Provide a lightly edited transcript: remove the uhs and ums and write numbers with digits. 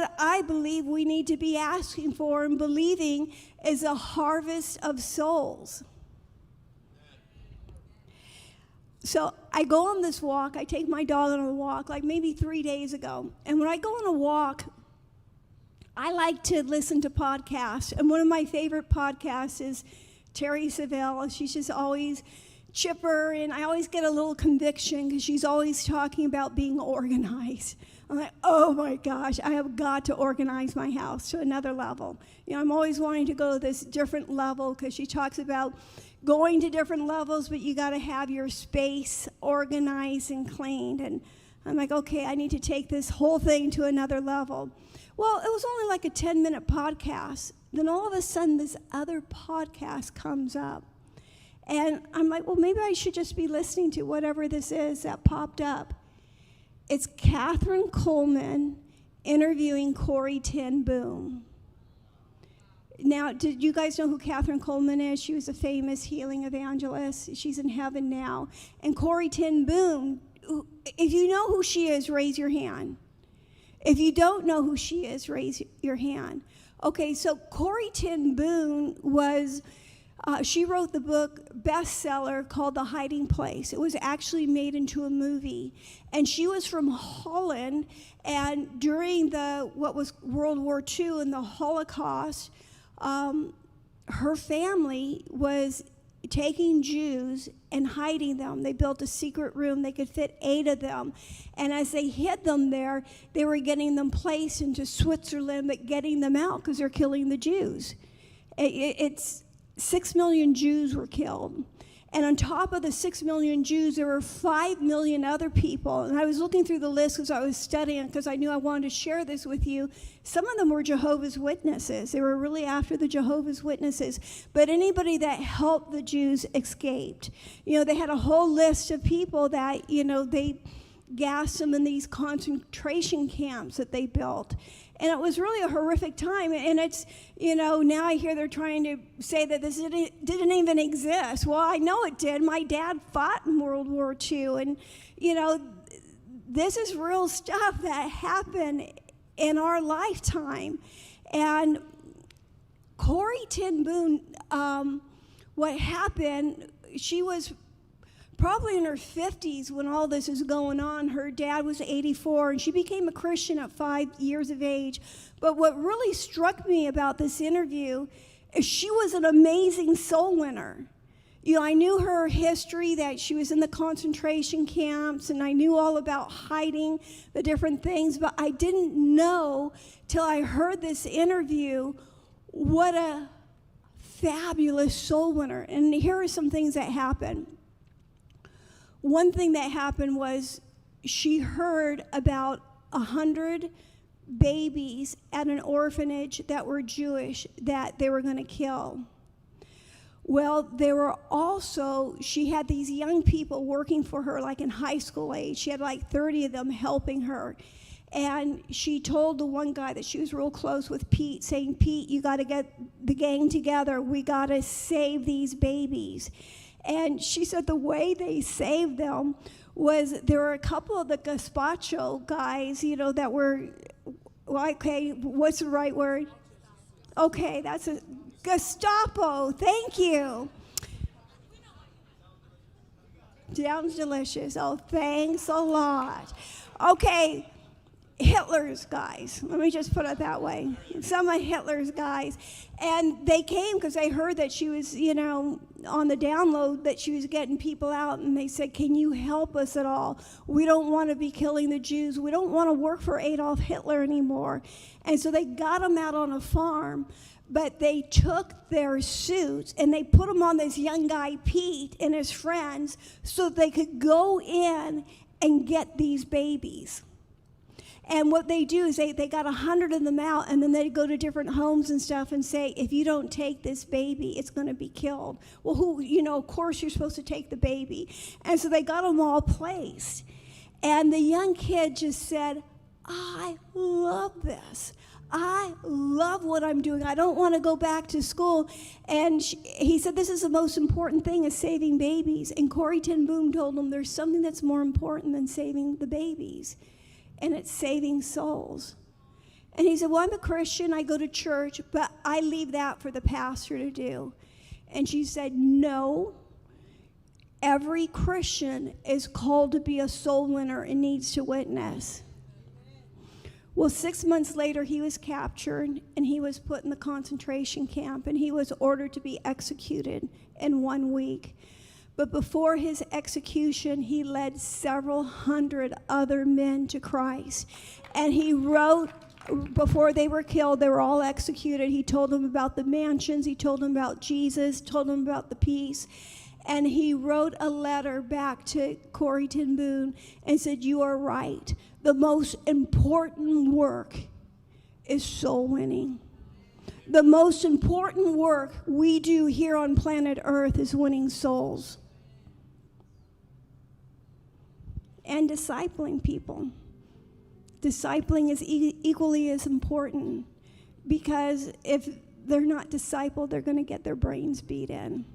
what I believe we need to be asking for and believing is a harvest of souls. So I go on this walk. I take my dog on a walk like maybe 3 days ago. And when I go on a walk, I like to listen to podcasts. And one of my favorite podcasts is Terry Savelle. She's just always chipper, and I always get a little conviction because she's always talking about being organized. I'm like, oh my gosh, I have got to organize my house to another level. You know, I'm always wanting to go to this different level because she talks about going to different levels, but you got to have your space organized and cleaned. And I'm like, okay, I need to take this whole thing to another level. Well, it was only like a 10-minute podcast. Then all of a sudden, this other podcast comes up. And I'm like, well, maybe I should just be listening to whatever this is that popped up. It's Catherine Coleman interviewing Corrie ten Boom. Now, did you guys know who Catherine Coleman is? She was a famous healing evangelist. She's in heaven now. And Corrie ten Boom, if you know who she is, raise your hand. If you don't know who she is, raise your hand. Okay, so Corrie ten Boom was... she wrote the book bestseller called The Hiding Place. It was actually made into a movie. And she was from Holland. And during what was World War II and the Holocaust, her family was taking Jews and hiding them. They built a secret room. They could fit 8 of them. And as they hid them there, they were getting them placed into Switzerland, but getting them out because they're killing the Jews. It's 6 million Jews were killed. And on top of the 6 million Jews, there were 5 million other people. And I was looking through the list as I was studying because I knew I wanted to share this with you. Some of them were Jehovah's Witnesses. They were really after the Jehovah's Witnesses. But anybody that helped the Jews escaped. You know, they had a whole list of people that, you know, they gassed them in these concentration camps that they built. And it was really a horrific time. And it's, you know, now I hear they're trying to say that this didn't even exist. Well, I know it did. My dad fought in World War II. And, you know, this is real stuff that happened in our lifetime. And Corrie ten Boom, what happened, she was probably in her 50s when all this is going on. Her dad was 84, and she became a Christian at 5 years of age. But what really struck me about this interview is she was an amazing soul winner. You know, I knew her history, that she was in the concentration camps, and I knew all about hiding the different things, but I didn't know till I heard this interview what a fabulous soul winner. And here are some things that happened. One thing that happened was she heard about 100 babies at an orphanage that were Jewish that they were going to kill. Well, there were also, she had these young people working for her like in high school age. She had like 30 of them helping her. And she told the one guy that she was real close with, Pete, saying, Pete, you got to get the gang together. We got to save these babies. And she said the way they saved them was there were a couple of the gazpacho guys, you know, that were, okay, what's the right word? Okay, that's a Gestapo. Thank you. Sounds delicious. Oh, thanks a lot. Okay. Hitler's guys. Let me just put it that way. Some of Hitler's guys. And they came because they heard that she was, you know, on the download, that she was getting people out. And they said, can you help us at all? We don't want to be killing the Jews. We don't want to work for Adolf Hitler anymore. And so they got them out on a farm. But they took their suits and they put them on this young guy, Pete, and his friends, so they could go in and get these babies. And what they do is they got 100 of them out, and then they go to different homes and stuff and say, if you don't take this baby, it's going to be killed. Well, who, you know, of course you're supposed to take the baby. And so they got them all placed. And the young kid just said, I love this. I love what I'm doing. I don't want to go back to school. And he said, this is the most important thing, is saving babies. And Corrie ten Boom told him, there's something that's more important than saving the babies. And it's saving souls. And he said, well, I'm a Christian, I go to church, but I leave that for the pastor to do. And she said, no, every Christian is called to be a soul winner and needs to witness. Well, 6 months later, he was captured, and he was put in the concentration camp, and he was ordered to be executed in 1 week. But before his execution, he led several hundred other men to Christ. And he wrote, before they were killed, they were all executed. He told them about the mansions. He told them about Jesus, told them about the peace. And he wrote a letter back to Corrie ten Boom and said, you are right. The most important work is soul winning. The most important work we do here on planet Earth is winning souls and discipling people. Discipling is equally as important, because if they're not discipled, they're going to get their brains beat in.